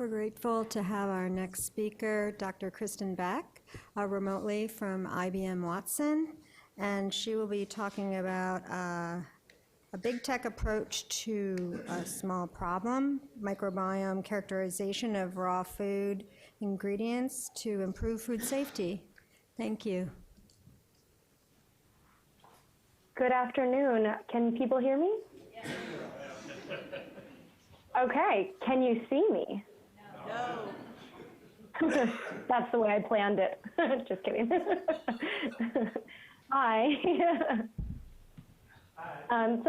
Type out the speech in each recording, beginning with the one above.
We're grateful to have our next speaker, Dr. Kristin Beck, remotely from IBM Watson, and she will be talking about a big tech approach to a small problem, microbiome characterization of raw food ingredients to improve food safety. Thank you. Good afternoon. Can people hear me? Yes. Okay, can you see me? No. That's the way I planned it. Just kidding. Hi. I'll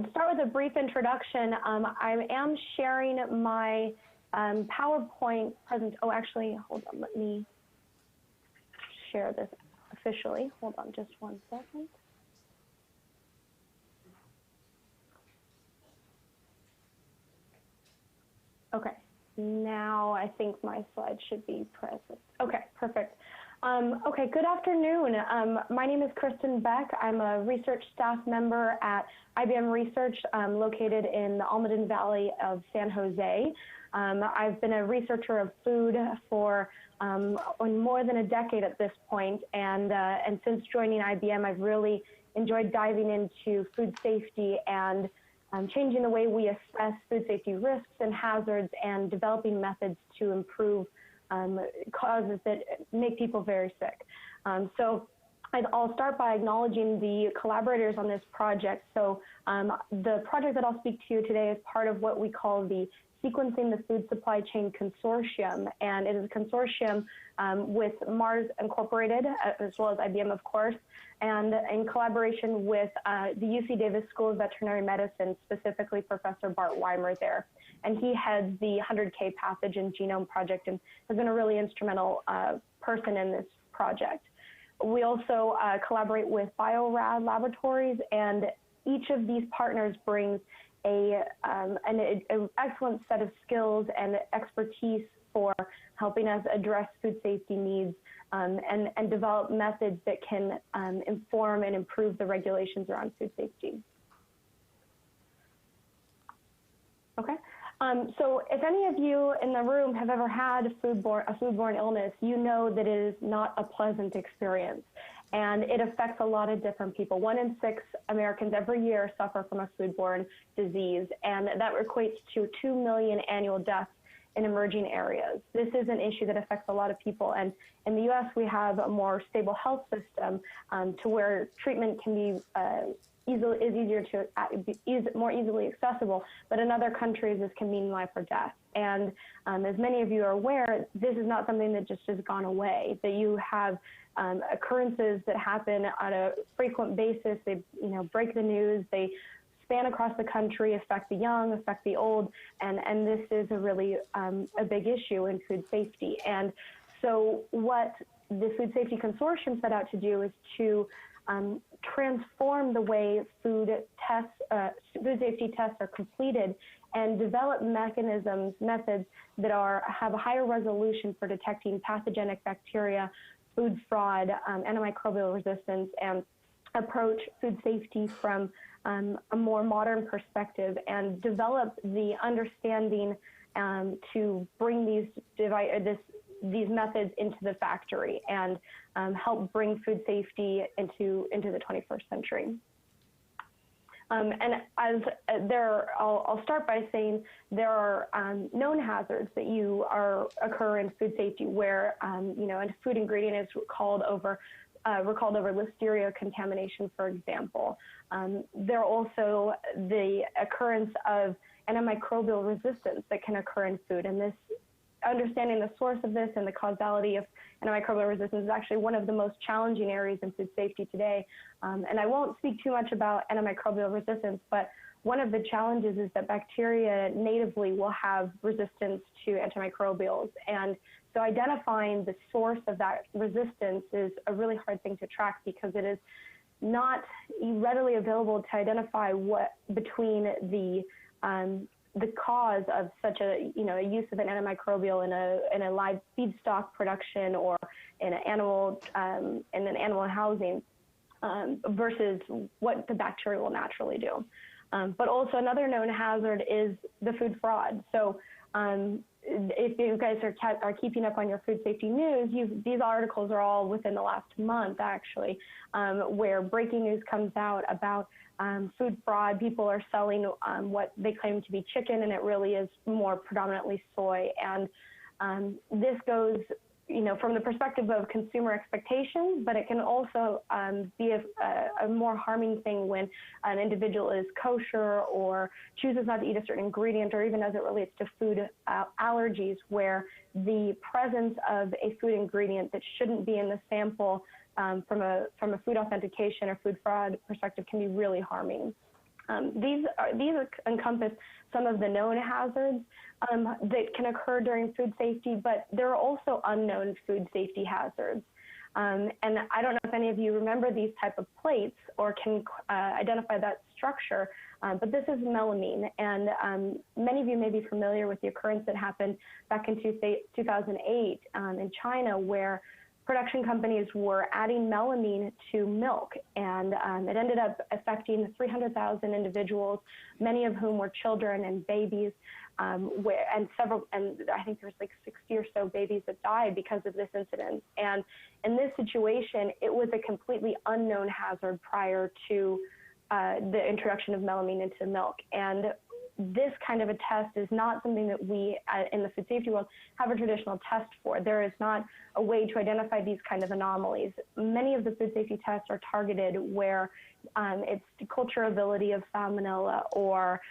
start with a brief introduction. I am sharing my PowerPoint present. Oh, actually, hold on. Let me share this officially. Hold on just 1 second. Okay, now I think my slide should be present. Okay, perfect. Okay, good afternoon. My name is Kristin Beck. I'm a research staff member at IBM Research, located in the Almaden Valley of San Jose. I've been a researcher of food for more than a decade at this point, and since joining IBM, I've really enjoyed diving into food safety and changing the way we assess food safety risks and hazards and developing methods to improve causes that make people very sick. So I'll start by acknowledging the collaborators on this project. So the project that I'll speak to you today is part of what we call the Sequencing the Food Supply Chain Consortium, and it is a consortium with Mars Incorporated, as well as IBM, of course, and in collaboration with the UC Davis School of Veterinary Medicine, specifically Professor Bart Weimer there. And he heads the 100K Pathogen Genome Project and has been a really instrumental person in this project. We also collaborate with Biorad Laboratories, and each of these partners brings an excellent set of skills and expertise for helping us address food safety needs and develop methods that can inform and improve the regulations around food safety. Okay, so if any of you in the room have ever had a foodborne illness, you know that it is not a pleasant experience. And it affects a lot of different people. 1 in 6 Americans every year suffer from a foodborne disease, and that equates to 2 million annual deaths in emerging areas. This is an issue that affects a lot of people, and in the U.S. we have a more stable health system to where treatment can be more easily accessible, but in other countries this can mean life or death. And as many of you are aware, this is not something that just has gone away, that you have occurrences that happen on a frequent basis. They break the news, they span across the country, affect the young, affect the old, and this is a really a big issue in food safety. And so what the Food Safety Consortium set out to do is to transform the way food safety tests are completed and develop methods that have a higher resolution for detecting pathogenic bacteria, food fraud, antimicrobial resistance, and approach food safety from a more modern perspective and develop the understanding to bring these methods into the factory and help bring food safety into the 21st century. And as I'll start by saying there are known hazards that occur in food safety where a food ingredient is recalled over Listeria contamination, for example. There are also the occurrence of antimicrobial resistance that can occur in food, and this understanding the source of this and the causality of antimicrobial resistance is actually one of the most challenging areas in food safety today. And I won't speak too much about antimicrobial resistance, but one of the challenges is that bacteria natively will have resistance to antimicrobials. And so identifying the source of that resistance is a really hard thing to track because it is not readily available to identify what between the cause of such a use of an antimicrobial in a live feedstock production or in an animal housing versus what the bacteria will naturally do. But also another known hazard is the food fraud. So if you guys are keeping up on your food safety news, these articles are all within the last month, actually, where breaking news comes out about food fraud. People are selling what they claim to be chicken, and it really is more predominantly soy. And this goes, from the perspective of consumer expectations, but it can also be a more harming thing when an individual is kosher or chooses not to eat a certain ingredient, or even as it relates to food allergies, where the presence of a food ingredient that shouldn't be in the sample from a food authentication or food fraud perspective can be really harming. These encompass some of the known hazards that can occur during food safety, but there are also unknown food safety hazards. And I don't know if any of you remember these type of plates or can identify that structure, but this is melamine. And many of you may be familiar with the occurrence that happened back in 2008 in China, where production companies were adding melamine to milk, and it ended up affecting 300,000 individuals, many of whom were children and babies, and I think there's like 60 or so babies that died because of this incident. And in this situation, it was a completely unknown hazard prior to the introduction of melamine into milk. And this kind of a test is not something that we in the food safety world have a traditional test for. There is not a way to identify these kind of anomalies. Many of the food safety tests are targeted where it's culturability of salmonella or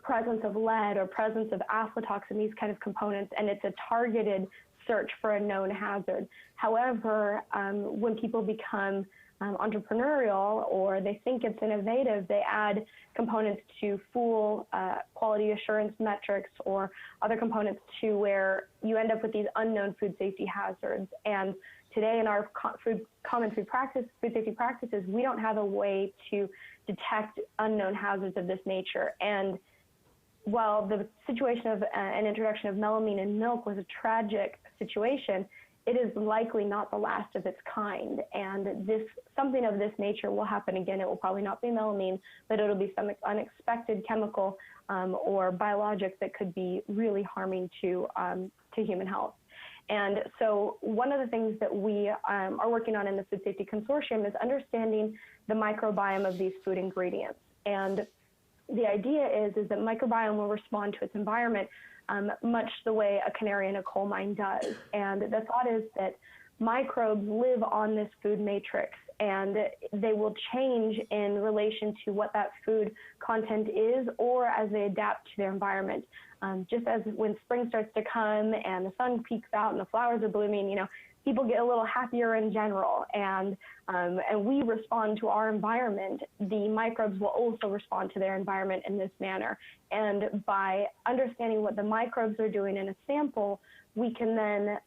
presence of lead or presence of aflatoxin, these kind of components, and it's a targeted search for a known hazard. However, when people become entrepreneurial or they think it's innovative, they add components to fool quality assurance metrics or other components to where you end up with these unknown food safety hazards. And today in our common food safety practices, we don't have a way to detect unknown hazards of this nature. And while the situation of an introduction of melamine in milk was a tragic situation, it is likely not the last of its kind. And something of this nature will happen again. It will probably not be melamine, but it'll be some unexpected chemical or biologic that could be really harming to human health. And so one of the things that we are working on in the Food Safety Consortium is understanding the microbiome of these food ingredients. And the idea is that microbiome will respond to its environment much the way a canary in a coal mine does. And the thought is that microbes live on this food matrix, and they will change in relation to what that food content is or as they adapt to their environment. Just as when spring starts to come and the sun peeks out and the flowers are blooming, people get a little happier in general, and we respond to our environment. The microbes will also respond to their environment in this manner. And by understanding what the microbes are doing in a sample, we can then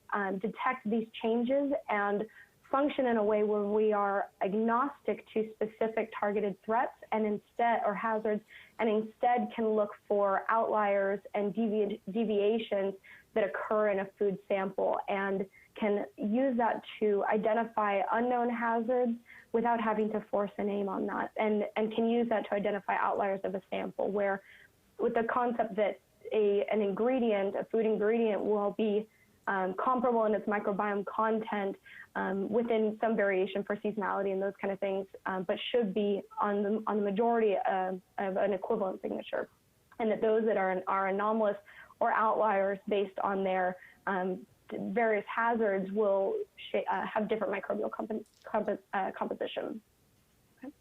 detect these changes and function in a way where we are agnostic to specific targeted threats or hazards, and instead can look for outliers and deviations that occur in a food sample, and can use that to identify unknown hazards without having to force a name on that, and can use that to identify outliers of a sample, where with the concept that a food ingredient will be comparable in its microbiome content within some variation for seasonality and those kind of things, but should be on the majority of an equivalent signature, and that those that are anomalous or outliers based on their various hazards will have different microbial composition. Okay.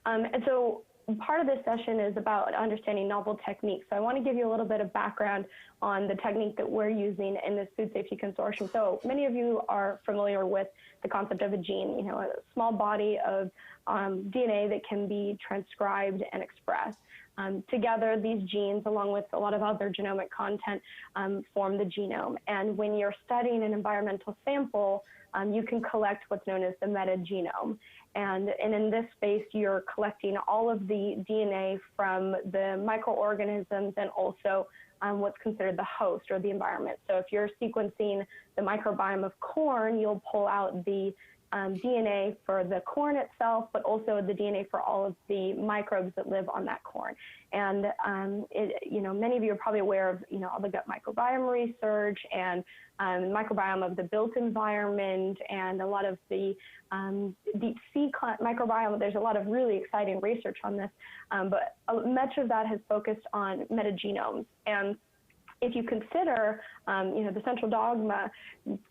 And so part of this session is about understanding novel techniques. So I want to give you a little bit of background on the technique that we're using in this Food Safety Consortium. So many of you are familiar with the concept of a gene, a small body of DNA that can be transcribed and expressed. Together, these genes, along with a lot of other genomic content, form the genome. And when you're studying an environmental sample, you can collect what's known as the metagenome. And in this space, you're collecting all of the DNA from the microorganisms and also what's considered the host or the environment. So if you're sequencing the microbiome of corn, you'll pull out the DNA for the corn itself, but also the DNA for all of the microbes that live on that corn. And many of you are probably aware of all the gut microbiome research and microbiome of the built environment and a lot of the deep sea microbiome. There's a lot of really exciting research on this, but much of that has focused on metagenomes. And if you consider, the central dogma,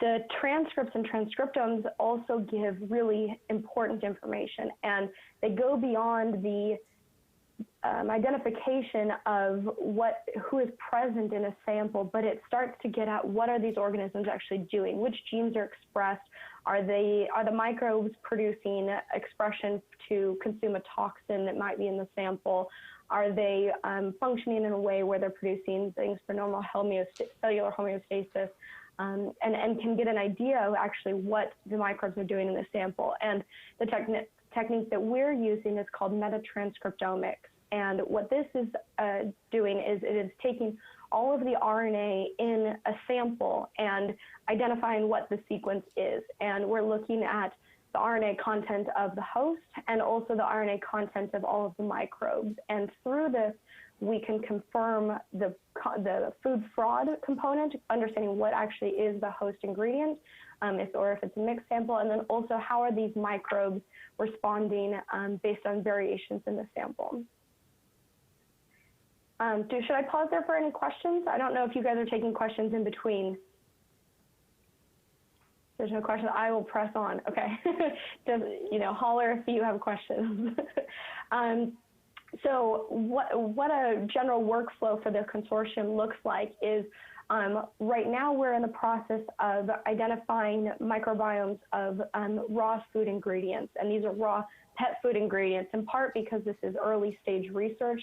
the transcripts and transcriptomes also give really important information, and they go beyond the identification of who is present in a sample, but it starts to get at what are these organisms actually doing, which genes are expressed, are the microbes producing expression to consume a toxin that might be in the sample, are they functioning in a way where they're producing things for normal cellular homeostasis, and can get an idea of actually what the microbes are doing in the sample. And the technique that we're using is called metatranscriptomics. And what this is doing is it is taking all of the RNA in a sample and identifying what the sequence is. And we're looking at the RNA content of the host and also the RNA content of all of the microbes. And through this, we can confirm the food fraud component, understanding what actually is the host ingredient, or if it's a mixed sample, and then also how are these microbes responding based on variations in the sample. Should I pause there for any questions? I don't know if you guys are taking questions in between. There's no question. I will press on. Okay. Just, holler if you have questions. So what a general workflow for the consortium looks like is right now we're in the process of identifying microbiomes of raw food ingredients. And these are raw pet food ingredients, in part because this is early stage research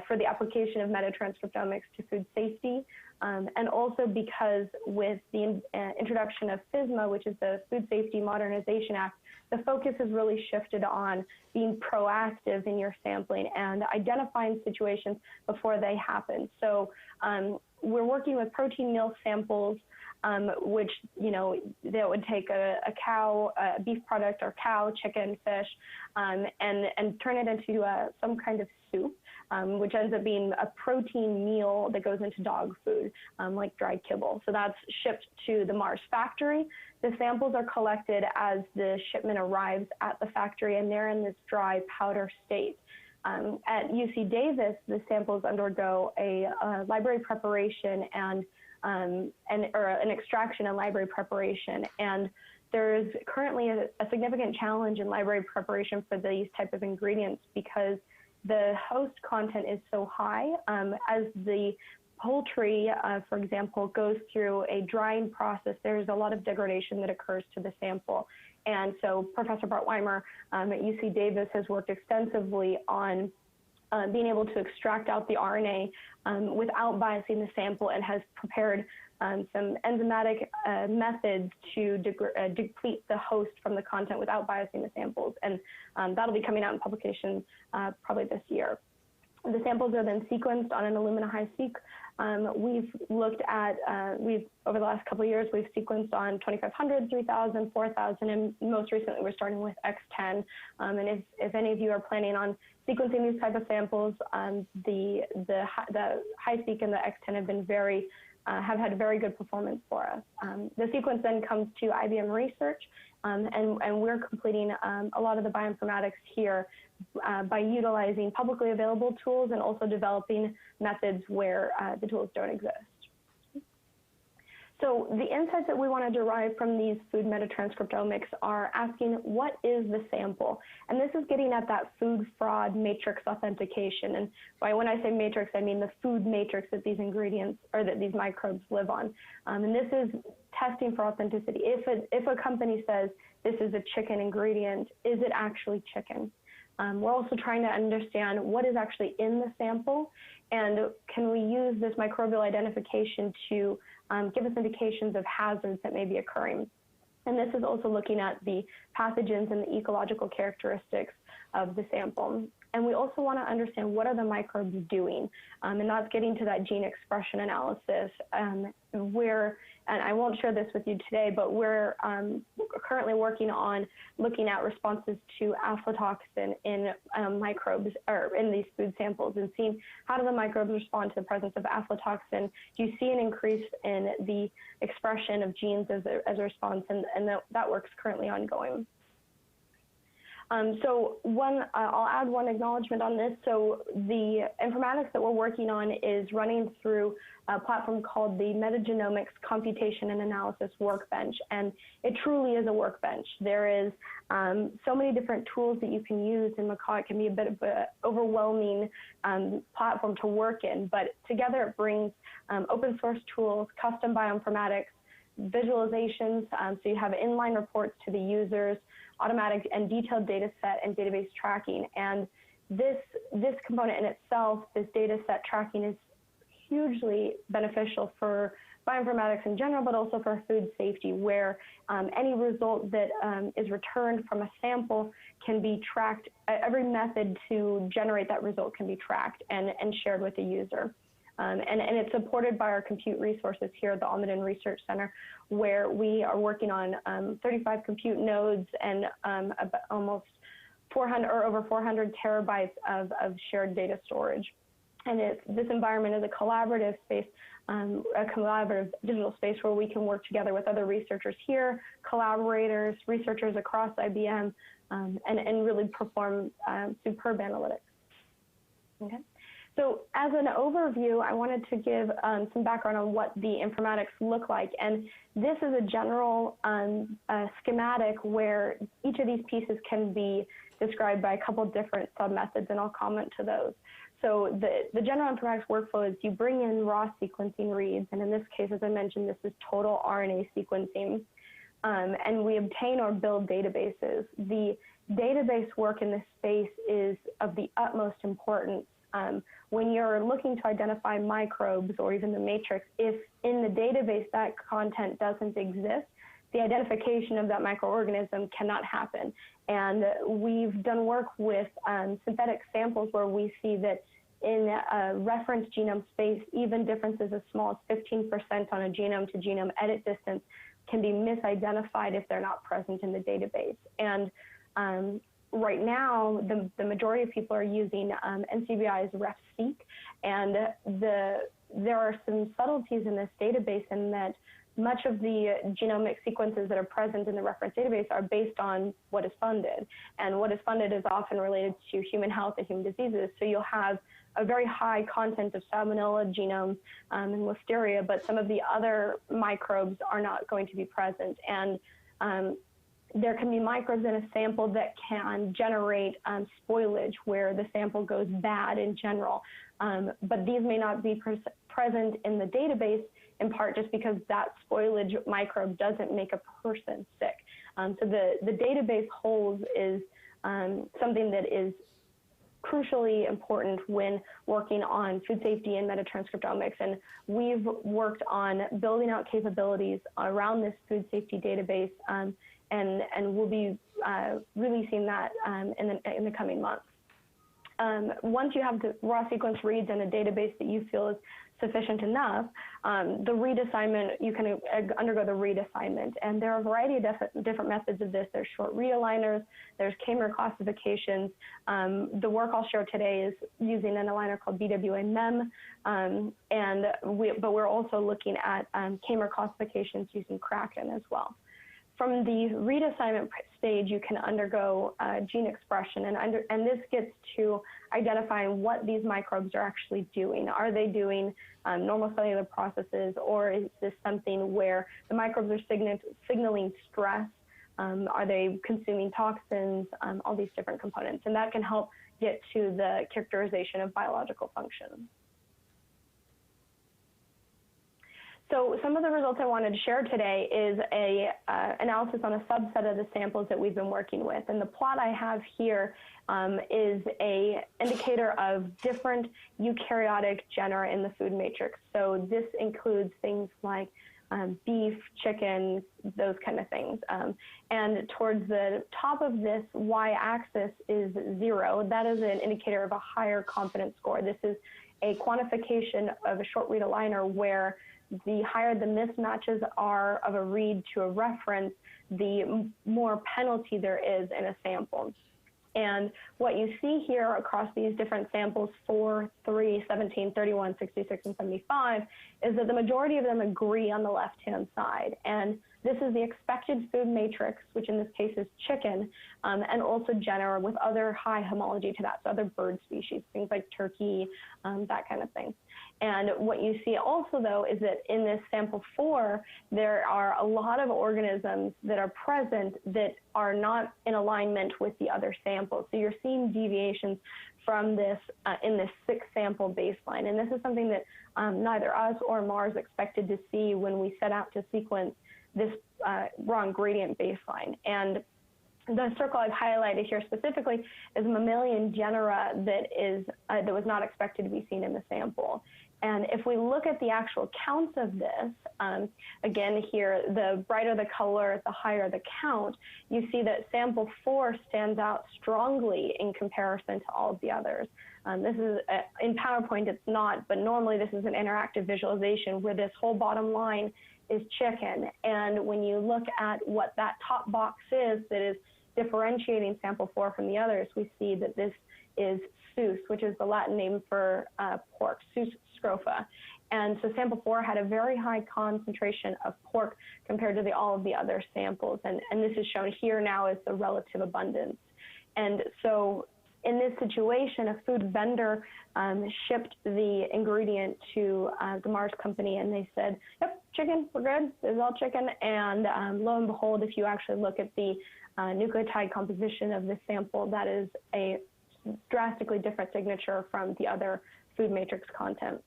for the application of metatranscriptomics to food safety. And also because with the introduction of FSMA, which is the Food Safety Modernization Act, the focus has really shifted on being proactive in your sampling and identifying situations before they happen. So we're working with protein meal samples, which, that would take a cow, a beef product, or cow, chicken, fish, and turn it into some kind of soup, which ends up being a protein meal that goes into dog food, like dry kibble. So that's shipped to the Mars factory. The samples are collected as the shipment arrives at the factory, and they're in this dry powder state. At UC Davis, the samples undergo a library preparation or an extraction and library preparation. And there's currently a significant challenge in library preparation for these type of ingredients because the host content is so high. As the poultry, for example, goes through a drying process, there's a lot of degradation that occurs to the sample. And so Professor Bart Weimer at UC Davis has worked extensively on being able to extract out the RNA without biasing the sample, and has prepared some enzymatic methods to deplete the host from the content without biasing the samples. And that'll be coming out in publication probably this year. The samples are then sequenced on an Illumina HiSeq. We've looked at, over the last couple of years, we've sequenced on 2,500, 3,000, 4,000, and most recently we're starting with X10. And if any of you are planning on sequencing these type of samples, the HiSeq and the X10 have had very good performance for us. The sequence then comes to IBM Research, and we're completing a lot of the bioinformatics here by utilizing publicly available tools and also developing methods where the tools don't exist. So the insights that we want to derive from these food metatranscriptomics are asking, what is the sample? And this is getting at that food fraud matrix authentication. And when I say matrix, I mean the food matrix that these ingredients or that these microbes live on. And this is testing for authenticity. If a company says this is a chicken ingredient, is it actually chicken? We're also trying to understand what is actually in the sample, and can we use this microbial identification to give us indications of hazards that may be occurring. And this is also looking at the pathogens and the ecological characteristics of the sample. And we also want to understand what are the microbes doing, and that's getting to that gene expression analysis, where, and I won't share this with you today, but we're currently working on looking at responses to aflatoxin in microbes, or in these food samples, and seeing how do the microbes respond to the presence of aflatoxin. Do you see an increase in the expression of genes as a response? And that work's currently ongoing. So I'll add one acknowledgement on this. So the informatics that we're working on is running through a platform called the Metagenomics Computation and Analysis Workbench, and it truly is a workbench. There is so many different tools that you can use in Macaw. It can be a bit of an overwhelming platform to work in, but together it brings open source tools, custom bioinformatics, visualizations, so you have inline reports to the users, automatic and detailed data set and database tracking. And this component in itself, this data set tracking, is hugely beneficial for bioinformatics in general, but also for food safety, where any result that is returned from a sample can be tracked. Every method to generate that result can be tracked and shared with the user. And it's supported by our compute resources here at the Almaden Research Center, where we are working on 35 compute nodes and almost 400 or over 400 terabytes of shared data storage. And this environment is a collaborative space, a collaborative digital space where we can work together with other researchers here, collaborators, researchers across IBM, and really perform superb analytics. Okay. So as an overview, I wanted to give some background on what the informatics look like. And this is a general schematic where each of these pieces can be described by a couple different sub-methods, and I'll comment to those. So the general informatics workflow is you bring in raw sequencing reads, and in this case, as I mentioned, this is total RNA sequencing, and we obtain or build databases. The database work in this space is of the utmost importance. When you're looking to identify microbes or even the matrix, if in the database that content doesn't exist, the identification of that microorganism cannot happen. And we've done work with synthetic samples where we see that in a reference genome space, even differences as small as 15% on a genome to genome edit distance can be misidentified if they're not present in the database. And right now, the majority of people are using NCBI's RefSeq, and there are some subtleties in this database in that much of the genomic sequences that are present in the reference database are based on what is funded, and what is funded is often related to human health and human diseases. So you'll have a very high content of salmonella genome and listeria, but some of the other microbes are not going to be present. And there can be microbes in a sample that can generate spoilage where the sample goes bad in general, but these may not be present in the database, in part just because that spoilage microbe doesn't make a person sick. So the database holds is something that is crucially important when working on food safety and metatranscriptomics. And we've worked on building out capabilities around this food safety database, and we'll be releasing that in the coming months. Once you have the raw sequence reads and a database that you feel is sufficient enough, the read assignment, you can undergo the read assignment. And there are a variety of different methods of this. There's short read aligners, there's K-mer classifications. The work I'll share today is using an aligner called BWA-MEM, but we're also looking at K-mer classifications using Kraken as well. From the read assignment stage, you can undergo gene expression, and this gets to identifying what these microbes are actually doing. Are they doing normal cellular processes, or is this something where the microbes are signaling stress? Are they consuming toxins? All these different components, and that can help get to the characterization of biological function. So some of the results I wanted to share today is a analysis on a subset of the samples that we've been working with. And the plot I have here is a indicator of different eukaryotic genera in the food matrix. So this includes things like beef, chicken, those kind of things. And towards the top of this y-axis is 0. That is an indicator of a higher confidence score. This is a quantification of a short read aligner where the higher the mismatches are of a read to a reference, the more penalty there is in a sample. And what you see here across these different samples, 4, 3, 17, 31, 66, and 75, is that the majority of them agree on the left-hand side. And this is the expected food matrix, which in this case is chicken, and also genera with other high homology to that, so other bird species, things like turkey, that kind of thing. And what you see also, though, is that in this sample 4, there are a lot of organisms that are present that are not in alignment with the other samples. So you're seeing deviations from this in this 6-sample baseline. And this is something that neither us or Mars expected to see when we set out to sequence this raw ingredient baseline. And the circle I've highlighted here specifically is a mammalian genera that was not expected to be seen in the sample. And if we look at the actual counts of this, again here, the brighter the color, the higher the count, you see that sample 4 stands out strongly in comparison to all of the others. This is, in PowerPoint it's not, but normally this is an interactive visualization where this whole bottom line is chicken. And when you look at what that top box is that is differentiating sample 4 from the others, we see that this is sus, which is the Latin name for pork, sus scrofa. And so sample 4 had a very high concentration of pork compared to all of the other samples. And this is shown here now as the relative abundance. And so in this situation, a food vendor shipped the ingredient to the Mars company, and they said, yep, chicken, we're good, this is all chicken. And lo and behold, if you actually look at the nucleotide composition of this sample, that is a drastically different signature from the other food matrix content.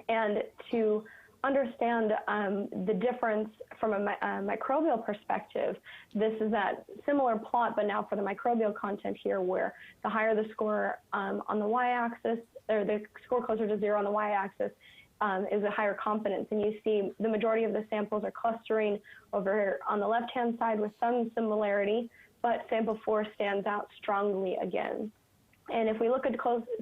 And to understand the difference from a microbial perspective, this is that similar plot, but now for the microbial content here, where the higher the score on the y-axis, or the score closer to 0 on the y-axis, is a higher confidence. And you see the majority of the samples are clustering over on the left-hand side with some similarity, but sample 4 stands out strongly again. And if we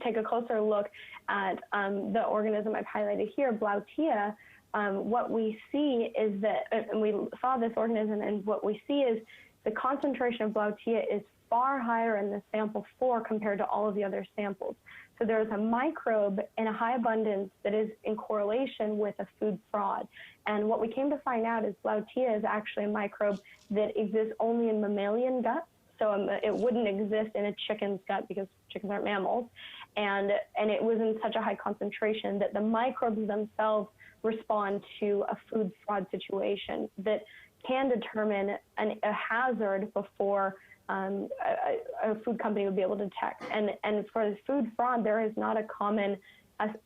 take a closer look at the organism I've highlighted here, Blautia, what we see is that, and we saw this organism, and what we see is the concentration of Blautia is far higher in the sample 4 compared to all of the other samples. So there's a microbe in a high abundance that is in correlation with a food fraud. And what we came to find out is Blautia is actually a microbe that exists only in mammalian guts. So it wouldn't exist in a chicken's gut because chickens aren't mammals. And it was in such a high concentration that the microbes themselves respond to a food fraud situation that can determine a hazard before a food company would be able to detect. And for the food fraud, there is not a common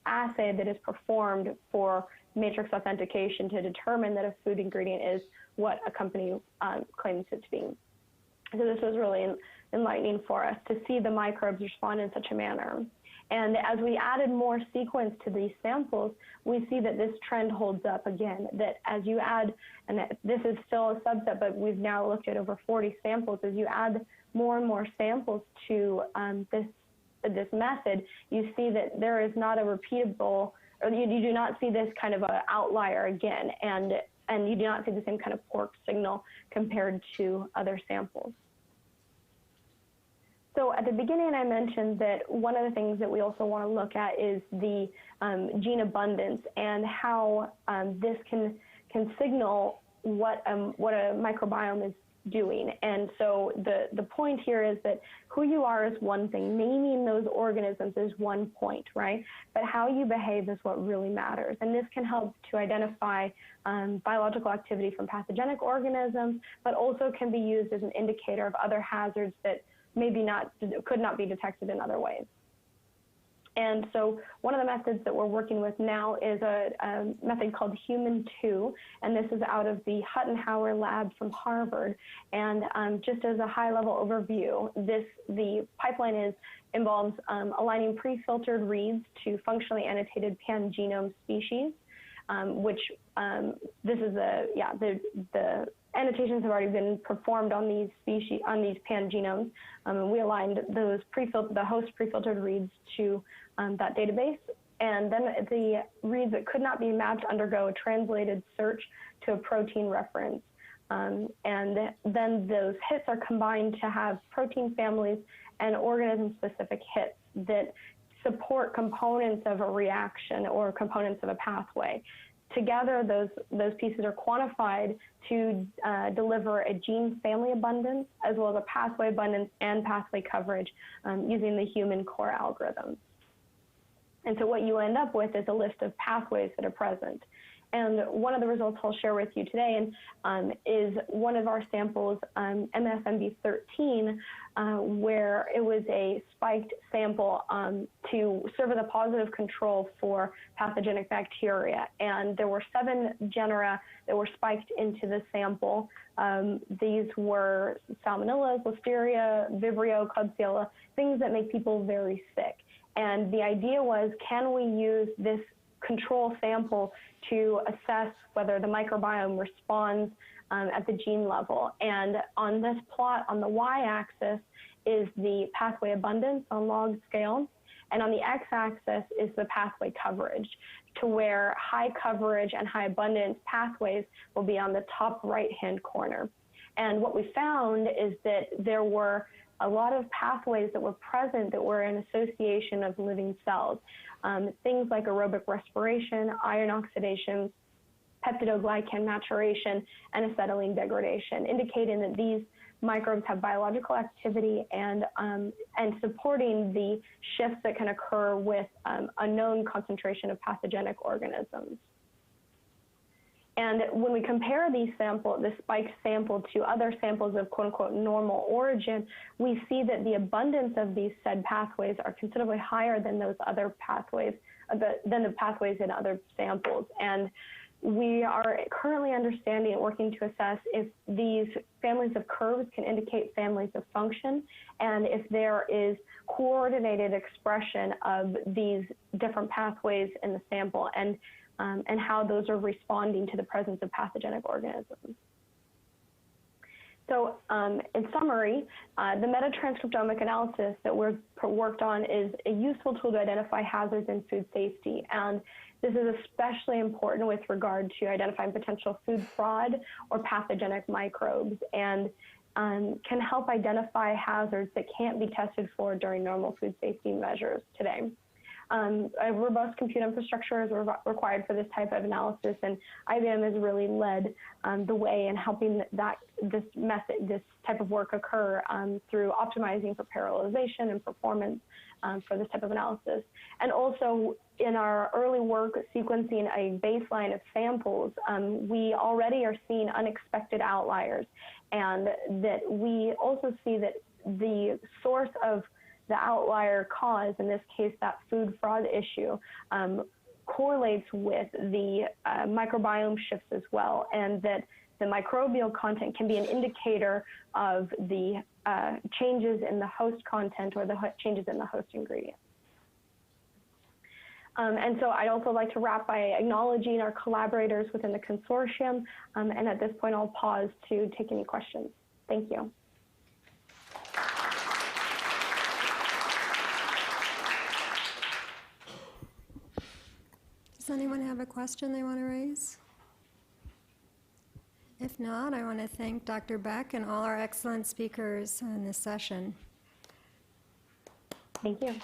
assay that is performed for matrix authentication to determine that a food ingredient is what a company claims it to be. So this was really enlightening for us to see the microbes respond in such a manner. And as we added more sequence to these samples, we see that this trend holds up again, that as you add, and this is still a subset, but we've now looked at over 40 samples, as you add more and more samples to this method, you see that there is not a repeatable, or you do not see this kind of an outlier again, and you do not see the same kind of pork signal compared to other samples. So at the beginning, I mentioned that one of the things that we also want to look at is the gene abundance and how this can signal what a microbiome is doing. And so the point here is that who you are is one thing, naming those organisms is one point, right? But how you behave is what really matters. And this can help to identify biological activity from pathogenic organisms, but also can be used as an indicator of other hazards that could not be detected in other ways. And so one of the methods that we're working with now is a method called Human2, and this is out of the Huttenhauer lab from Harvard. And just as a high-level overview, the pipeline involves aligning pre-filtered reads to functionally annotated pangenome species. which this is the annotations have already been performed on these species, on these pangenomes, and we aligned those the host pre-filtered reads to that database. And then the reads that could not be mapped undergo a translated search to a protein reference. And then those hits are combined to have protein families and organism-specific hits that support components of a reaction or components of a pathway. Together, those pieces are quantified to deliver a gene family abundance, as well as a pathway abundance and pathway coverage using the human core algorithms. And so what you end up with is a list of pathways that are present. And one of the results I'll share with you today is one of our samples, MSMB13, where it was a spiked sample to serve as a positive control for pathogenic bacteria. And there were 7 genera that were spiked into the sample. These were Salmonella, Listeria, Vibrio, Klebsiella, things that make people very sick. And the idea was, can we use this control sample to assess whether the microbiome responds at the gene level? And on this plot, on the y-axis is the pathway abundance on log scale, and on the x-axis is the pathway coverage, to where high coverage and high abundance pathways will be on the top right-hand corner. And what we found is that there were a lot of pathways that were present that were in association of living cells. Things like aerobic respiration, iron oxidation, peptidoglycan maturation, and acetylene degradation, indicating that these microbes have biological activity and supporting the shifts that can occur with a known concentration of pathogenic organisms. And when we compare these this spiked sample to other samples of quote-unquote normal origin, we see that the abundance of these said pathways are considerably higher than those other pathways, than the pathways in other samples. And we are currently understanding and working to assess if these families of curves can indicate families of function, and if there is coordinated expression of these different pathways in the sample, and how those are responding to the presence of pathogenic organisms. So in summary, the metatranscriptomic analysis that we've worked on is a useful tool to identify hazards in food safety. And this is especially important with regard to identifying potential food fraud or pathogenic microbes, and can help identify hazards that can't be tested for during normal food safety measures today. A robust compute infrastructure is required for this type of analysis, and IBM has really led the way in helping this type of work occur through optimizing for parallelization and performance for this type of analysis. And also in our early work sequencing a baseline of samples, we already are seeing unexpected outliers, and that we also see that the source of the outlier cause, in this case that food fraud issue, correlates with the microbiome shifts as well, and that the microbial content can be an indicator of the changes in the host content or the changes in the host ingredients. And so I'd also like to wrap by acknowledging our collaborators within the consortium, and at this point I'll pause to take any questions. Thank you. Does anyone have a question they want to raise? If not, I want to thank Dr. Beck and all our excellent speakers in this session. Thank you.